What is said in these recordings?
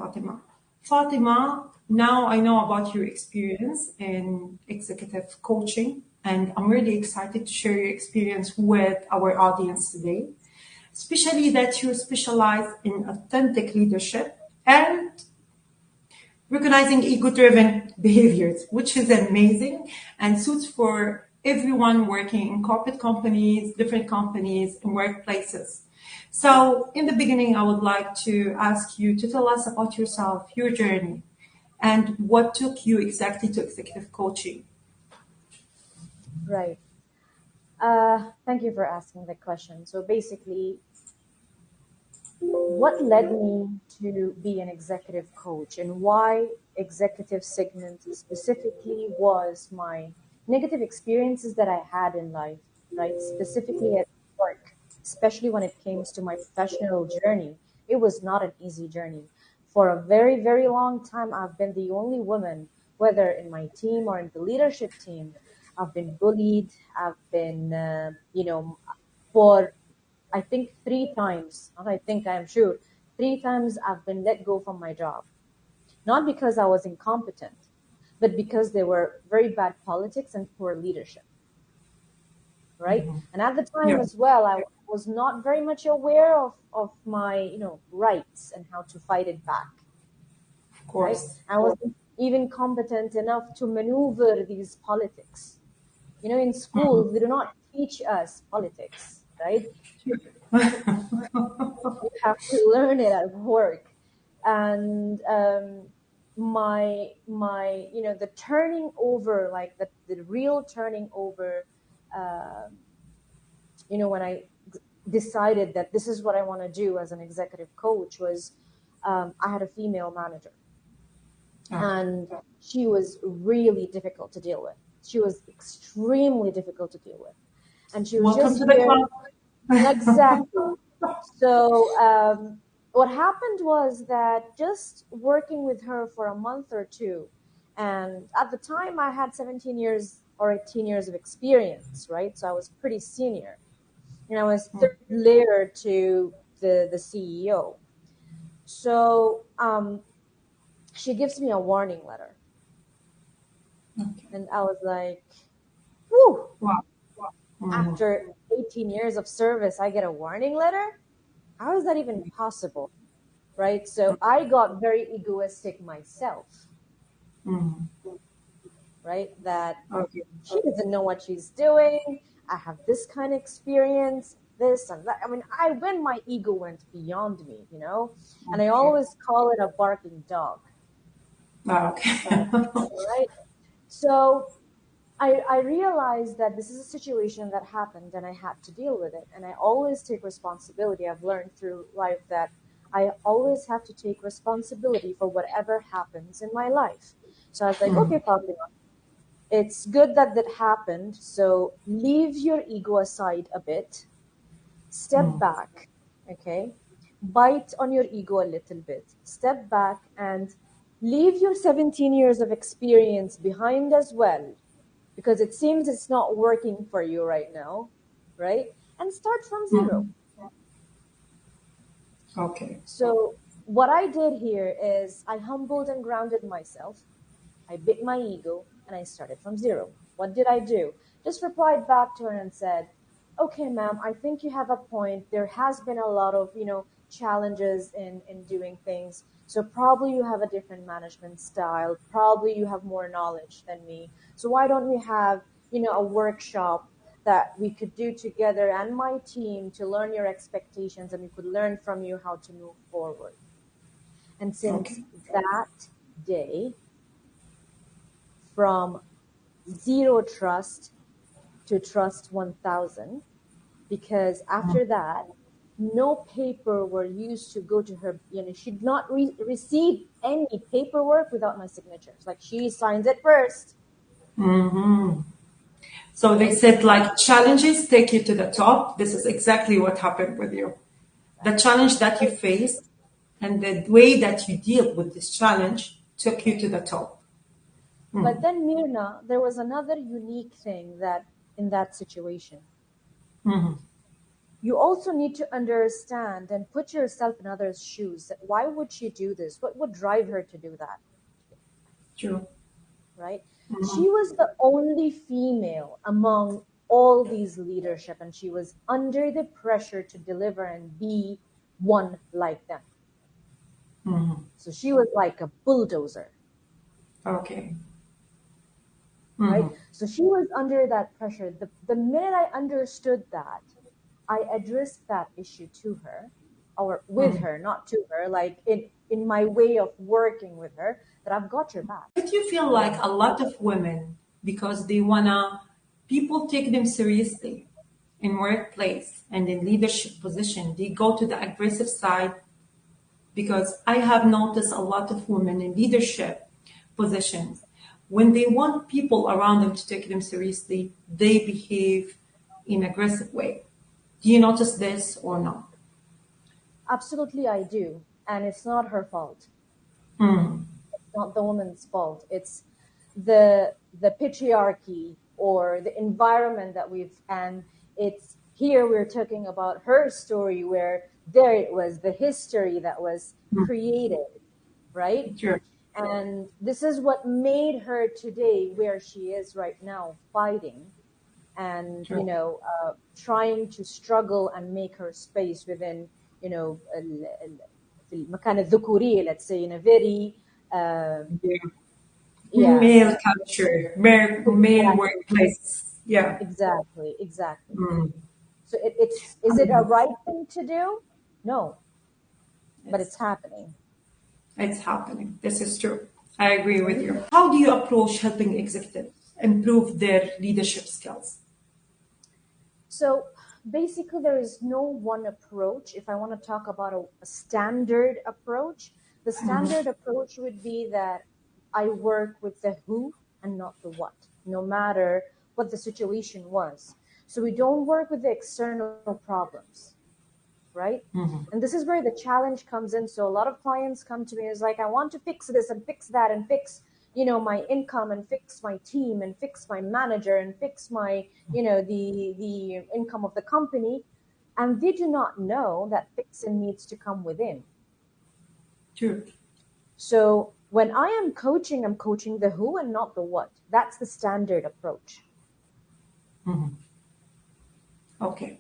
Fatima. Fatima, now I know about your experience in executive coaching, and I'm really excited to share your experience with our audience today, especially that you specialize in authentic leadership and recognizing ego-driven behaviors, which is amazing and suits for everyone working in corporate companies, different companies, and workplaces. So, in the beginning, I would like to ask you to tell us about yourself, your journey, and what took you exactly to executive coaching. Right. Thank you for asking that question. So basically, what led me to be an executive coach and why executive segment specifically was my negative experiences that I had in life, right? Specifically at work, especially when it came to my professional journey. It was not an easy journey. For a very, very long time, I've been the only woman, whether in my team or in the leadership team. I've been bullied. I've been, for I think three times, not I think, I'm sure, three times I've been let go from my job. Not because I was incompetent, but because there were very bad politics and poor leadership, right? And at the time Yeah, as well, I was not very much aware of my, rights and how to fight it back, of right? course. I wasn't even competent enough to maneuver these politics. In school, they do not teach us politics, right? You have to learn it at work. And the turning over, like the real turning over, uh, when I decided that this is what I want to do as an executive coach was, I had a female manager, Ah, and she was really difficult to deal with. She was extremely difficult to deal with, and she was welcome just to the here. club. Exactly. So what happened was that just working with her for a month or two, and at the time I had 17 years or 18 years of experience, right? So I was pretty senior, and I was third layer to the CEO. So she gives me a warning letter, Okay. and I was like, "Whew!" Wow. Mhm. After 18 years of service, I get a warning letter. How is that even possible? Right? So I got very egoistic myself, Mhm. right? That Okay. she doesn't know what she's doing. I have this kind of experience, this and that. I mean, when my ego went beyond me, and I Okay. always call it a barking dog, Ah, okay. right? So I realized that this is a situation that happened and I had to deal with it. And I always take responsibility. I've learned through life that I always have to take responsibility for whatever happens in my life. So I was like, Mhm. okay, Fatima, it's good that that happened. So leave your ego aside a bit, step Mhm. back, okay? Bite on your ego a little bit, step back and leave your 17 years of experience behind as well, because it seems it's not working for you right now, right? And start from zero. Mhm. Okay. So, what I did here is I humbled and grounded myself. I bit my ego and I started from zero. What did I do? Just replied back to her and said, okay, ma'am, I think you have a point. There has been a lot of, challenges in doing things. So probably you have a different management style. Probably you have more knowledge than me. So why don't we have, a workshop that we could do together and my team to learn your expectations and we could learn from you how to move forward. And since Okay. that day, from zero trust to trust 1000, because after that no paper were used to go to her. She did not receive any paperwork without my signatures. Like, she signs it first, Mhm. So they right? said like challenges take you to the top. This is exactly what happened with you. The challenge that you faced and the way that you deal with this challenge took you to the top. But then, Mirna, there was another unique thing that in that situation. you also need to understand and put yourself in others' shoes. That why would she do this? What would drive her to do that? True. Right? Mm-hmm. She was the only female among all these leadership, and she was under the pressure to deliver and be one like them. Mm-hmm. So she was like a bulldozer. Okay. Right? Mm-hmm. So she was under that pressure. The minute I understood that, I addressed that issue to her, or with Mm-hmm. her, not to her, like in my way of working with her, that I've got your back. But you feel like a lot of women, because they wanna, people take them seriously in workplace and in leadership position, they go to the aggressive side because I have noticed a lot of women in leadership positions, when they want people around them to take them seriously, they behave in aggressive way. Do you notice this or not? Absolutely, I do. And it's not her fault. Mm. It's not the woman's fault. It's the patriarchy or the environment that and it's here we're talking about her story where there it was the history that was created, right? Sure. And this is what made her today where she is right now, fighting and Sure. trying to struggle and make her space within في المكان الذكورية, let's say, in a very Yeah. yeah Male culture, male exactly workplace. Yeah. exactly. Mm. So is it a right thing to do? No, but It's, it's happening. it's happening. This is true. I agree with you. How do you approach helping executives improve their leadership skills? So basically, there is no one approach. If I want to talk about a standard approach, the standard approach would be that I work with the who and not the what, no matter what the situation was. So we don't work with the external problems, right? And this is where the challenge comes in. So a lot of clients come to me and is like, I want to fix this and fix that and fix my income and fix my team and fix my manager and fix my the income of the company, and they do not know that fixing needs to come within. True. So when I am coaching, I'm coaching the who and not the what. That's the standard approach. Okay.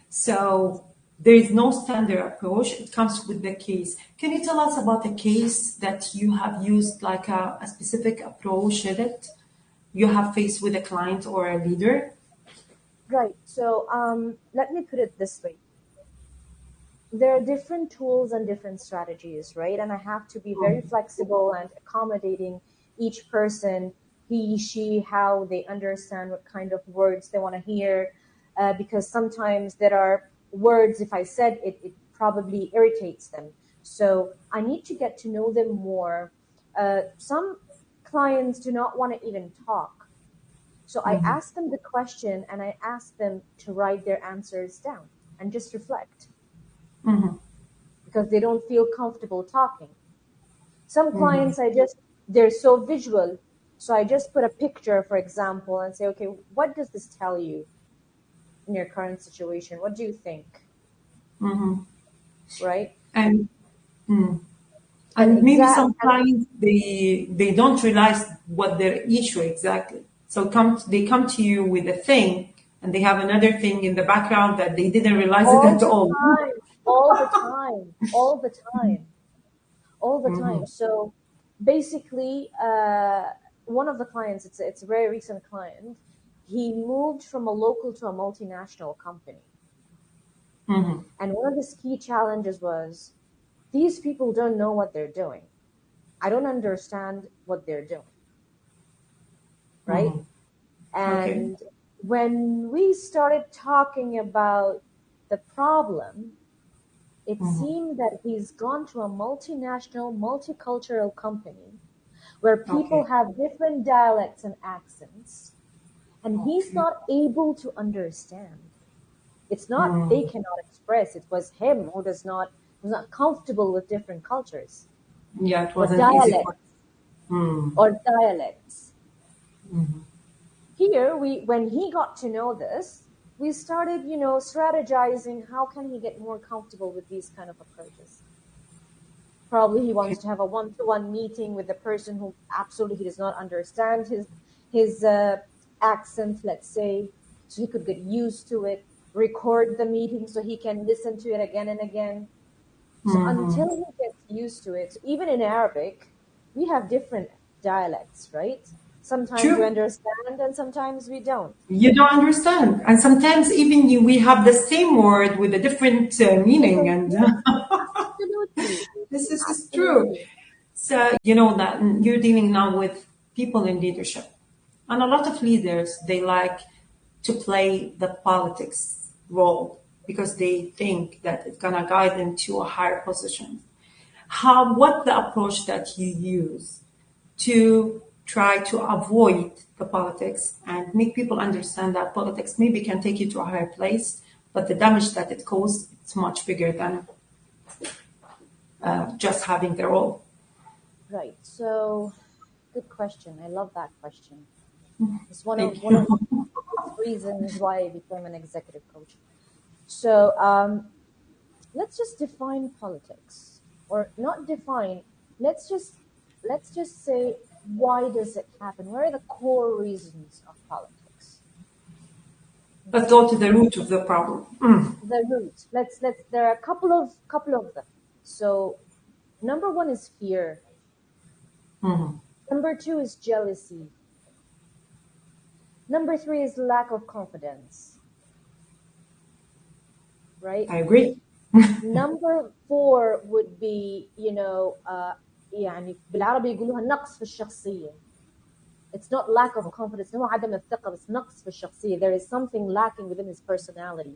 So there is no standard approach. It comes with the case. Can you tell us about a case that you have used, like a specific approach that you have faced with a client or a leader? Right. So let me put it this way. There are different tools and different strategies, right? And I have to be very flexible and accommodating each person, he, she, how they understand what kind of words they want to hear. Because sometimes there are words, if I said it, it probably irritates them. So I need to get to know them more. Some clients do not want to even talk. So I ask them the question and I ask them to write their answers down and just reflect. Because they don't feel comfortable talking. Some clients, they're so visual. So I just put a picture, for example, and say, okay, what does this tell you in your current situation? What do you think? Right? And maybe some And clients, they don't realize what their issue exactly. So they come to you with a thing, and they have another thing in the background that they didn't realize it all at the all. time, all the time, all the time, all the time. So basically, one of the clients, it's a very recent client, he moved from a local to a multinational company. And one of his key challenges was, these people don't know what they're doing. I don't understand what they're doing. Right? Okay. And when we started talking about the problem, it seemed that he's gone to a multinational, multicultural company where people have different dialects and accents, and he's not able to understand. It's not they cannot express. It was him who was not comfortable with different cultures Yeah, it or wasn't easy for. dialects. Here, when he got to know this, we started, strategizing how can he get more comfortable with these kind of approaches. Probably he wants to have a one-to-one meeting with the person who absolutely he does not understand his accent, let's say, so he could get used to it, record the meeting so he can listen to it again and again. So until he gets used to it, so even in Arabic, we have different dialects, right? Sometimes we understand and sometimes we don't. You don't understand. And sometimes even we have the same word with a different meaning. And Absolutely. this is true. So, that you're dealing now with people in leadership. And a lot of leaders, they like to play the politics role because they think that it's going to guide them to a higher position. What the approach that you use to try to avoid the politics and make people understand that politics maybe can take you to a higher place, but the damage that it causes, it's much bigger than just having the role. Right. So, good question. I love that question. It's one of the reasons why I became an executive coach. So, let's just define politics, or not define. Let's just say, why does it happen? What are the core reasons of politics? Let's go to the root of the problem. The root. Let's. There are a couple of them. So, number one is fear. Number two is jealousy. Number three is lack of confidence. Right? I agree. Number four would be, يعني بالعربي يقولوها نقص في الشخصية. It's not lack of confidence, no عدم الثقة, it's نقص في الشخصية. There is something lacking within his personality,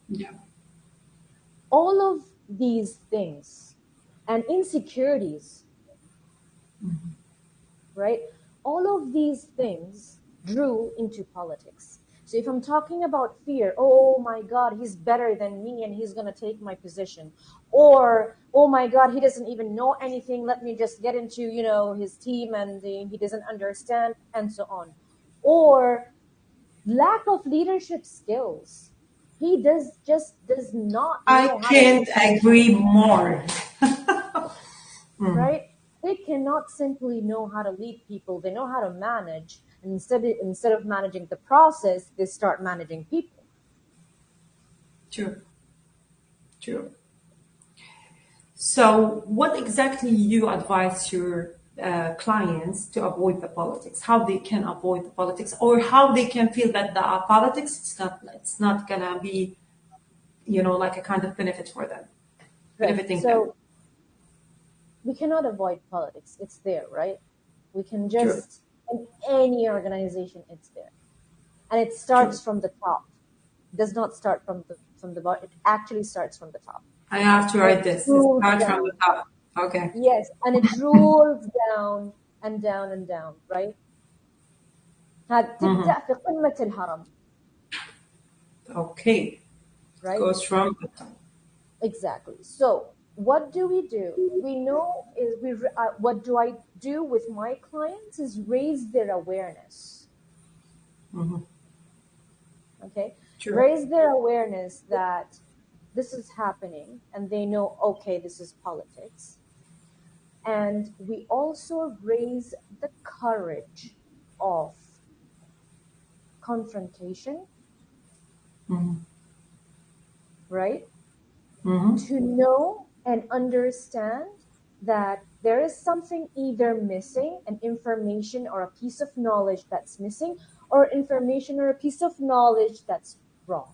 Yeah. All of these things and insecurities, right? All of these things drew into politics. So if I'm talking about fear, oh my God, he's better than me and he's going to take my position. Or, oh my God, he doesn't even know anything. Let me just get into, his team and he doesn't understand, and so on. Or lack of leadership skills. He does not know I can't agree more. Right? They cannot simply know how to lead people. They know how to manage. And instead of managing the process, they start managing people. True. So what exactly you advise your clients to avoid the politics? How they can avoid the politics, or how they can feel that the politics it's not gonna be, like a kind of benefit for them, benefiting them. We cannot avoid politics. It's there, right? We can just, in any organization, it's there. And it starts from the top. It does not start from the bottom. It actually starts from the top. I have to write this. It starts from the top. Okay. Yes, and it rolls down and down and down, right? تبدأ في قمة الهرم. Okay. Right? It goes from the top. Exactly. So what do? We know is what do I do with my clients is raise their awareness. Okay. True. Raise their awareness that this is happening, and they know, okay, this is politics. And we also raise the courage of confrontation, right? To know and understand that there is something either missing, an information or a piece of knowledge that's missing, or information or a piece of knowledge that's wrong.